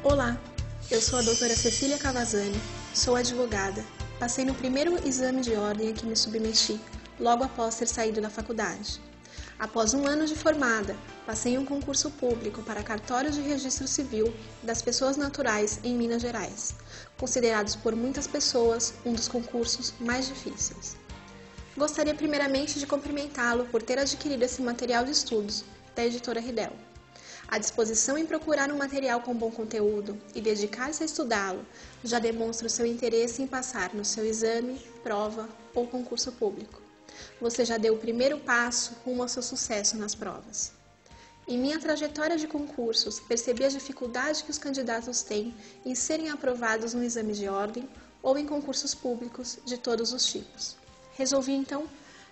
Olá, eu sou a doutora Cecília Cavazzani, sou advogada. Passei no primeiro exame de ordem a que me submeti, logo após ter saído da faculdade. Após 1 ano de formada, passei em um concurso público para cartório de registro civil das pessoas naturais em Minas Gerais, considerados por muitas pessoas um dos concursos mais difíceis. Gostaria primeiramente de cumprimentá-lo por ter adquirido esse material de estudos da editora Ridel. A disposição em procurar um material com bom conteúdo e dedicar-se a estudá-lo já demonstra o seu interesse em passar no seu exame, prova ou concurso público. Você já deu o primeiro passo rumo ao seu sucesso nas provas. Em minha trajetória de concursos, percebi a dificuldade que os candidatos têm em serem aprovados no exame de ordem ou em concursos públicos de todos os tipos. Resolvi, então,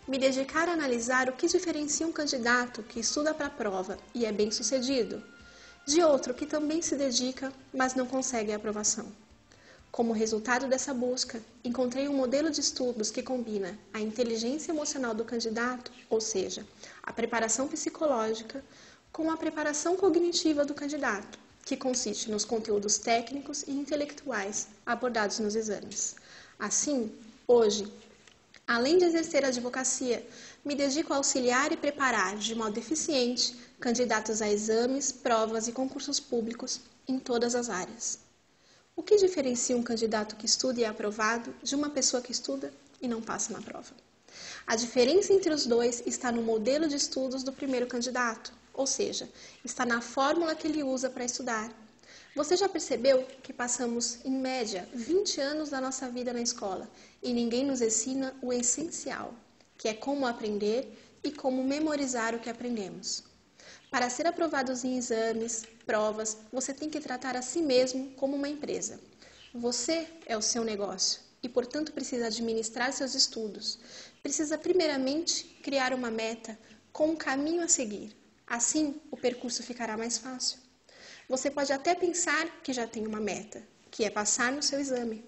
me dedicar a analisar o que diferencia um candidato que estuda para a prova e é bem-sucedido, de outro que também se dedica, mas não consegue a aprovação. Como resultado dessa busca, encontrei um modelo de estudos que combina a inteligência emocional do candidato, ou seja, a preparação psicológica, com a preparação cognitiva do candidato, que consiste nos conteúdos técnicos e intelectuais abordados nos exames. Assim, hoje, além de exercer a advocacia, me dedico a auxiliar e preparar de modo eficiente candidatos a exames, provas e concursos públicos em todas as áreas. O que diferencia um candidato que estuda e é aprovado de uma pessoa que estuda e não passa na prova? A diferença entre os dois está no modelo de estudos do primeiro candidato, ou seja, está na fórmula que ele usa para estudar. Você já percebeu que passamos, em média, 20 anos da nossa vida na escola e ninguém nos ensina o essencial, que é como aprender e como memorizar o que aprendemos. Para ser aprovados em exames, provas, você tem que tratar a si mesmo como uma empresa. Você é o seu negócio e, portanto, precisa administrar seus estudos. Precisa, primeiramente, criar uma meta com um caminho a seguir. Assim, o percurso ficará mais fácil. Você pode até pensar que já tem uma meta, que é passar no seu exame.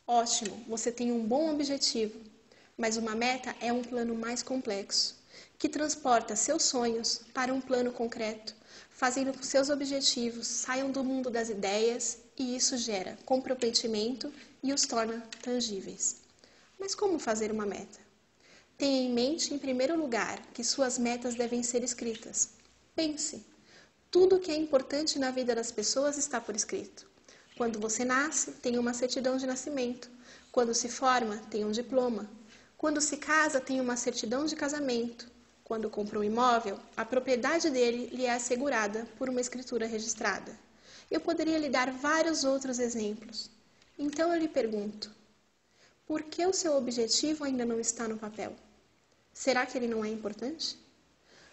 Ótimo, você tem um bom objetivo, mas uma meta é um plano mais complexo, que transporta seus sonhos para um plano concreto, fazendo com que seus objetivos saiam do mundo das ideias e isso gera comprometimento e os torna tangíveis. Mas como fazer uma meta? Tenha em mente, em primeiro lugar, que suas metas devem ser escritas. Pense. Tudo o que é importante na vida das pessoas está por escrito. Quando você nasce, tem uma certidão de nascimento. Quando se forma, tem um diploma. Quando se casa, tem uma certidão de casamento. Quando compra um imóvel, a propriedade dele lhe é assegurada por uma escritura registrada. Eu poderia lhe dar vários outros exemplos. Então eu lhe pergunto, por que o seu objetivo ainda não está no papel? Será que ele não é importante?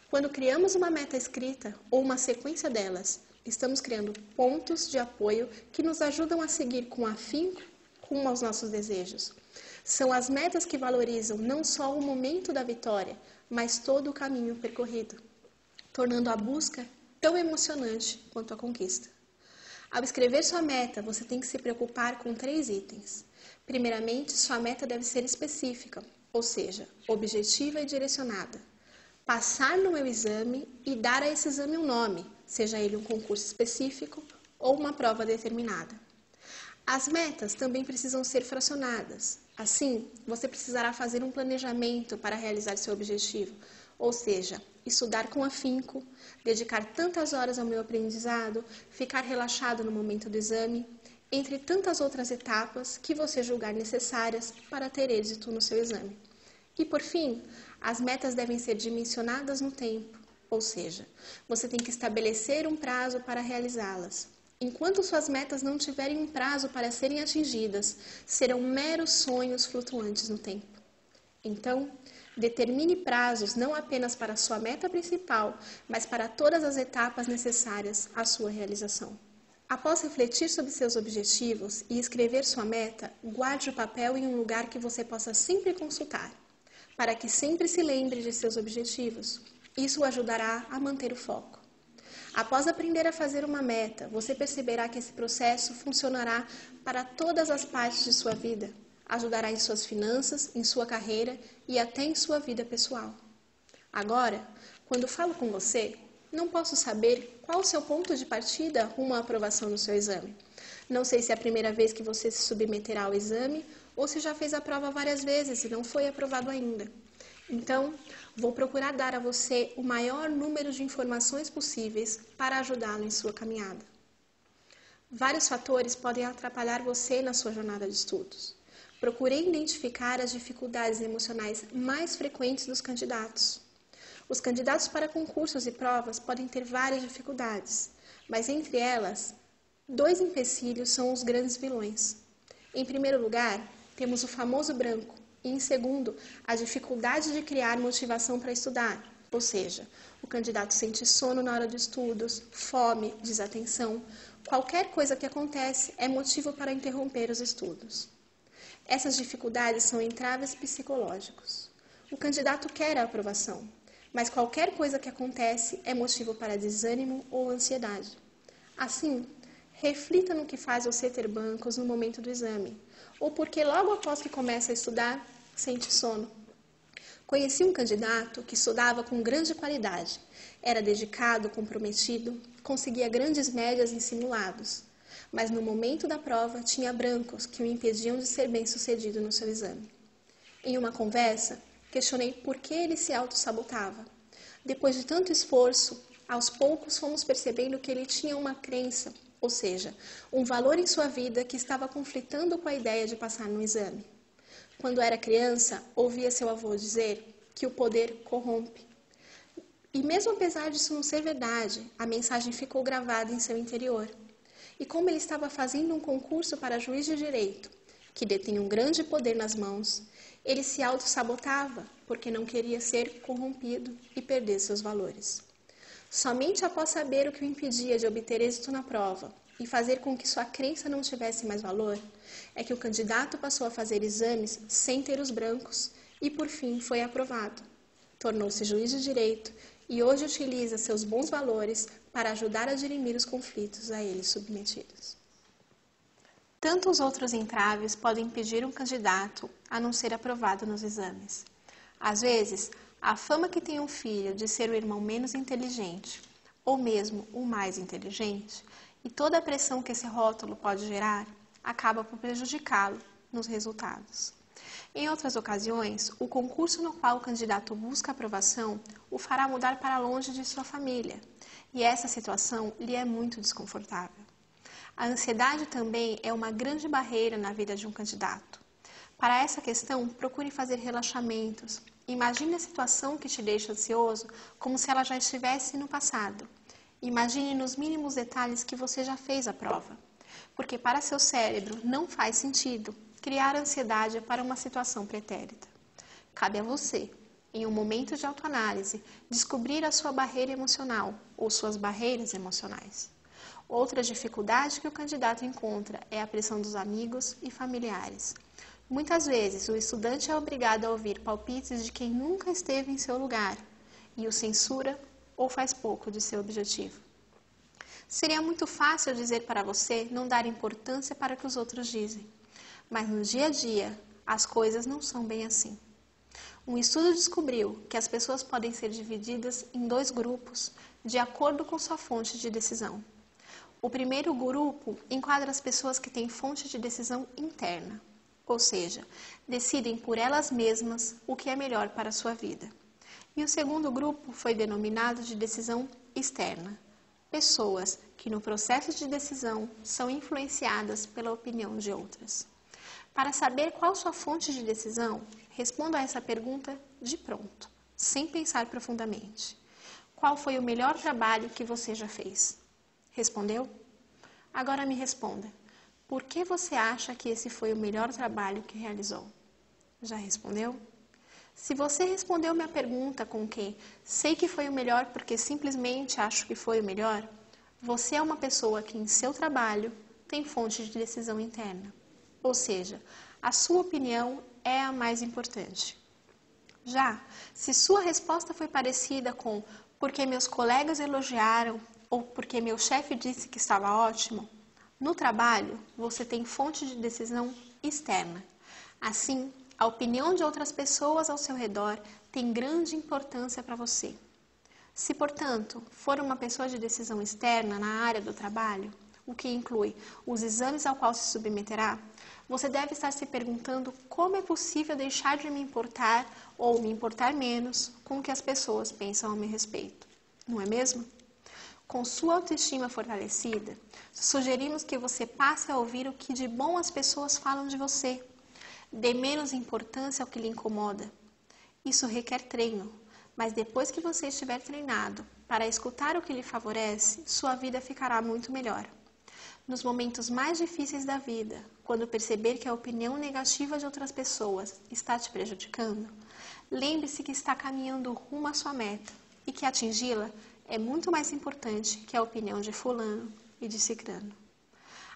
Quando criamos uma meta escrita ou uma sequência delas, estamos criando pontos de apoio que nos ajudam a seguir com afinco rumo aos nossos desejos. São as metas que valorizam não só o momento da vitória, mas todo o caminho percorrido, tornando a busca tão emocionante quanto a conquista. Ao escrever sua meta, você tem que se preocupar com 3 itens. Primeiramente, sua meta deve ser específica, ou seja, objetiva e direcionada. Passar no meu exame e dar a esse exame um nome, seja ele um concurso específico ou uma prova determinada. As metas também precisam ser fracionadas. Assim, você precisará fazer um planejamento para realizar seu objetivo, ou seja, estudar com afinco, dedicar tantas horas ao meu aprendizado, ficar relaxado no momento do exame, entre tantas outras etapas que você julgar necessárias para ter êxito no seu exame. E, por fim, as metas devem ser dimensionadas no tempo, ou seja, você tem que estabelecer um prazo para realizá-las. Enquanto suas metas não tiverem um prazo para serem atingidas, serão meros sonhos flutuantes no tempo. Então, determine prazos não apenas para a sua meta principal, mas para todas as etapas necessárias à sua realização. Após refletir sobre seus objetivos e escrever sua meta, guarde o papel em um lugar que você possa sempre consultar, para que sempre se lembre de seus objetivos. Isso o ajudará a manter o foco. Após aprender a fazer uma meta, você perceberá que esse processo funcionará para todas as partes de sua vida. Ajudará em suas finanças, em sua carreira e até em sua vida pessoal. Agora, quando falo com você, Não posso saber qual o seu ponto de partida rumo à aprovação no seu exame. Não sei se é a primeira vez que você se submeterá ao exame ou se já fez a prova várias vezes e não foi aprovado ainda. Então, vou procurar dar a você o maior número de informações possíveis para ajudá-lo em sua caminhada. Vários fatores podem atrapalhar você na sua jornada de estudos. Procurei identificar as dificuldades emocionais mais frequentes dos candidatos. Os candidatos para concursos e provas podem ter várias dificuldades, mas entre elas, 2 empecilhos são os grandes vilões. Em primeiro lugar, temos o famoso branco, e em segundo, a dificuldade de criar motivação para estudar, ou seja, o candidato sente sono na hora de estudos, fome, desatenção. Qualquer coisa que acontece é motivo para interromper os estudos. Essas dificuldades são entraves psicológicos. O candidato quer a aprovação, mas qualquer coisa que acontece é motivo para desânimo ou ansiedade. Assim, reflita no que faz você ter bancos no momento do exame, ou porque logo após que começa a estudar, sente sono. Conheci um candidato que estudava com grande qualidade, era dedicado, comprometido, conseguia grandes médias em simulados, mas no momento da prova tinha brancos que o impediam de ser bem-sucedido no seu exame. Em uma conversa, questionei por que ele se auto-sabotava. Depois de tanto esforço, aos poucos fomos percebendo que ele tinha uma crença, ou seja, um valor em sua vida que estava conflitando com a ideia de passar no exame. Quando era criança, ouvia seu avô dizer que o poder corrompe. E mesmo apesar disso não ser verdade, a mensagem ficou gravada em seu interior. E como ele estava fazendo um concurso para juiz de direito, que detinha um grande poder nas mãos, ele se auto-sabotava porque não queria ser corrompido e perder seus valores. Somente após saber o que o impedia de obter êxito na prova e fazer com que sua crença não tivesse mais valor, é que o candidato passou a fazer exames sem ter os brancos e, por fim, foi aprovado. Tornou-se juiz de direito e hoje utiliza seus bons valores para ajudar a dirimir os conflitos a eles submetidos. Tantos outros entraves podem impedir um candidato a não ser aprovado nos exames. Às vezes, a fama que tem um filho de ser o irmão menos inteligente, ou mesmo o mais inteligente, e toda a pressão que esse rótulo pode gerar, acaba por prejudicá-lo nos resultados. Em outras ocasiões, o concurso no qual o candidato busca aprovação o fará mudar para longe de sua família, e essa situação lhe é muito desconfortável. A ansiedade também é uma grande barreira na vida de um candidato. Para essa questão, procure fazer relaxamentos. Imagine a situação que te deixa ansioso como se ela já estivesse no passado. Imagine nos mínimos detalhes que você já fez a prova, porque para seu cérebro não faz sentido criar ansiedade para uma situação pretérita. Cabe a você, em um momento de autoanálise, descobrir a sua barreira emocional ou suas barreiras emocionais. Outra dificuldade que o candidato encontra é a pressão dos amigos e familiares. Muitas vezes, o estudante é obrigado a ouvir palpites de quem nunca esteve em seu lugar e o censura ou faz pouco de seu objetivo. Seria muito fácil dizer para você não dar importância para o que os outros dizem, mas no dia a dia, as coisas não são bem assim. Um estudo descobriu que as pessoas podem ser divididas em 2 grupos, de acordo com sua fonte de decisão. O primeiro grupo enquadra as pessoas que têm fonte de decisão interna, ou seja, decidem por elas mesmas o que é melhor para a sua vida. E o segundo grupo foi denominado de decisão externa, pessoas que no processo de decisão são influenciadas pela opinião de outras. Para saber qual sua fonte de decisão, responda a essa pergunta de pronto, sem pensar profundamente. Qual foi o melhor trabalho que você já fez? Respondeu? Agora me responda. Por que você acha que esse foi o melhor trabalho que realizou? Já respondeu? Se você respondeu minha pergunta com que sei que foi o melhor porque simplesmente acho que foi o melhor, você é uma pessoa que em seu trabalho tem fonte de decisão interna. Ou seja, a sua opinião é a mais importante. Já, se sua resposta foi parecida com porque meus colegas elogiaram ou porque meu chefe disse que estava ótimo, no trabalho você tem fonte de decisão externa. Assim, a opinião de outras pessoas ao seu redor tem grande importância para você. Se, portanto, for uma pessoa de decisão externa na área do trabalho, o que inclui os exames ao qual se submeterá, você deve estar se perguntando como é possível deixar de me importar ou me importar menos com o que as pessoas pensam a meu respeito. Não é mesmo? Com sua autoestima fortalecida, sugerimos que você passe a ouvir o que de bom as pessoas falam de você. Dê menos importância ao que lhe incomoda. Isso requer treino, mas depois que você estiver treinado para escutar o que lhe favorece, sua vida ficará muito melhor. Nos momentos mais difíceis da vida, quando perceber que a opinião negativa de outras pessoas está te prejudicando, lembre-se que está caminhando rumo à sua meta e que atingi-la é muito mais importante que a opinião de fulano e de cicrano.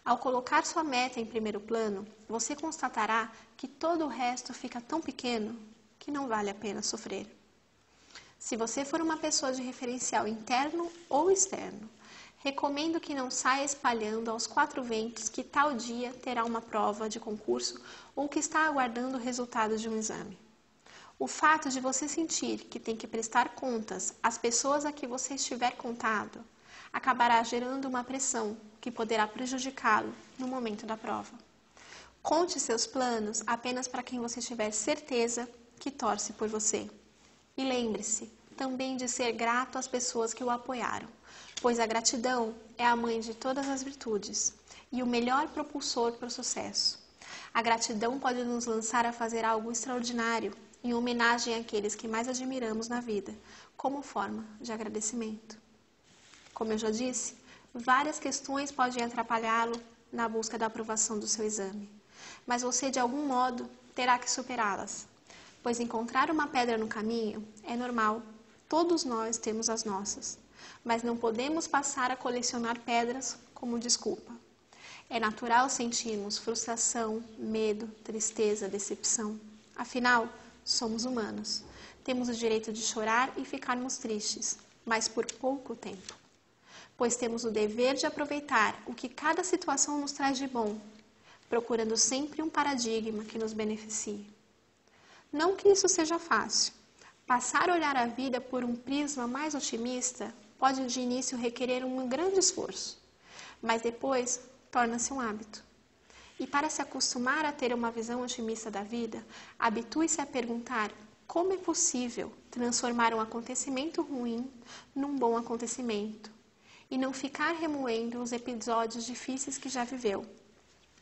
Ao colocar sua meta em primeiro plano, você constatará que todo o resto fica tão pequeno que não vale a pena sofrer. Se você for uma pessoa de referencial interno ou externo, recomendo que não saia espalhando aos 4 ventos que tal dia terá uma prova de concurso ou que está aguardando o resultado de um exame. O fato de você sentir que tem que prestar contas às pessoas a que você estiver contado acabará gerando uma pressão que poderá prejudicá-lo no momento da prova. Conte seus planos apenas para quem você tiver certeza que torce por você. E lembre-se também de ser grato às pessoas que o apoiaram, pois a gratidão é a mãe de todas as virtudes e o melhor propulsor para o sucesso. A gratidão pode nos lançar a fazer algo extraordinário em homenagem àqueles que mais admiramos na vida, como forma de agradecimento. Como eu já disse, várias questões podem atrapalhá-lo na busca da aprovação do seu exame, mas você, de algum modo, terá que superá-las, pois encontrar uma pedra no caminho é normal, todos nós temos as nossas, mas não podemos passar a colecionar pedras como desculpa. É natural sentirmos frustração, medo, tristeza, decepção. Afinal, somos humanos. Temos o direito de chorar e ficarmos tristes, mas por pouco tempo. Pois temos o dever de aproveitar o que cada situação nos traz de bom, procurando sempre um paradigma que nos beneficie. Não que isso seja fácil. Passar a olhar a vida por um prisma mais otimista pode de início requerer um grande esforço, mas depois torna-se um hábito. E para se acostumar a ter uma visão otimista da vida, habitue-se a perguntar como é possível transformar um acontecimento ruim num bom acontecimento e não ficar remoendo os episódios difíceis que já viveu.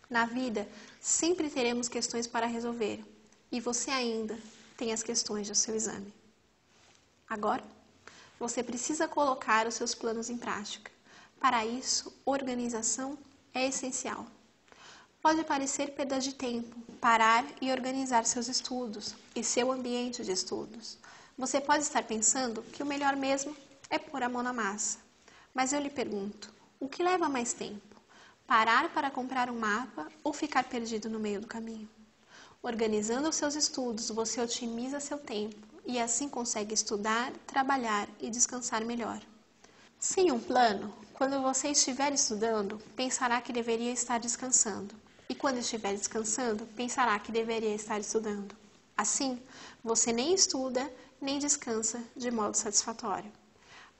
Na vida, sempre teremos questões para resolver e você ainda tem as questões do seu exame. Agora, você precisa colocar os seus planos em prática. Para isso, organização é essencial. Pode parecer perda de tempo parar e organizar seus estudos e seu ambiente de estudos. Você pode estar pensando que o melhor mesmo é pôr a mão na massa. Mas eu lhe pergunto, o que leva mais tempo? Parar para comprar um mapa ou ficar perdido no meio do caminho? Organizando os seus estudos, você otimiza seu tempo e assim consegue estudar, trabalhar e descansar melhor. Sem um plano, quando você estiver estudando, pensará que deveria estar descansando. E quando estiver descansando, pensará que deveria estar estudando. Assim, você nem estuda, nem descansa de modo satisfatório.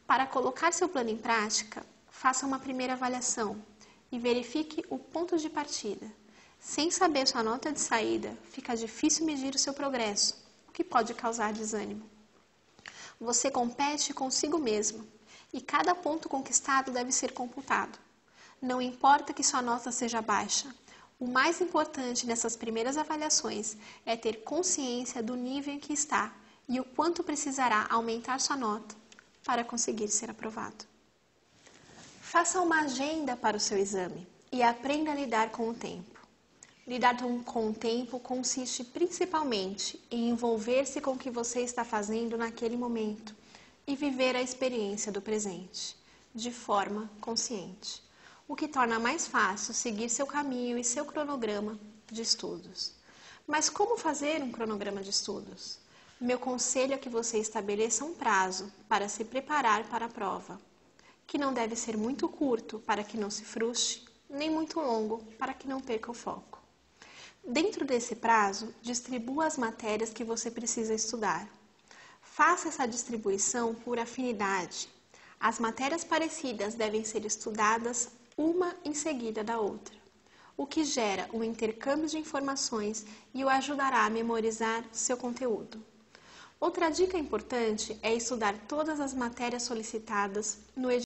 Para colocar seu plano em prática, faça uma primeira avaliação e verifique o ponto de partida. Sem saber sua nota de saída, fica difícil medir o seu progresso, o que pode causar desânimo. Você compete consigo mesmo e cada ponto conquistado deve ser computado. Não importa que sua nota seja baixa, o mais importante nessas primeiras avaliações é ter consciência do nível em que está e o quanto precisará aumentar sua nota para conseguir ser aprovado. Faça uma agenda para o seu exame e aprenda a lidar com o tempo. Lidar com o tempo consiste principalmente em envolver-se com o que você está fazendo naquele momento e viver a experiência do presente, de forma consciente, o que torna mais fácil seguir seu caminho e seu cronograma de estudos. Mas como fazer um cronograma de estudos? Meu conselho é que você estabeleça um prazo para se preparar para a prova, que não deve ser muito curto para que não se frustre, nem muito longo para que não perca o foco. Dentro desse prazo, distribua as matérias que você precisa estudar. Faça essa distribuição por afinidade. As matérias parecidas devem ser estudadas uma em seguida da outra, o que gera um intercâmbio de informações e o ajudará a memorizar seu conteúdo. Outra dica importante é estudar todas as matérias solicitadas no edital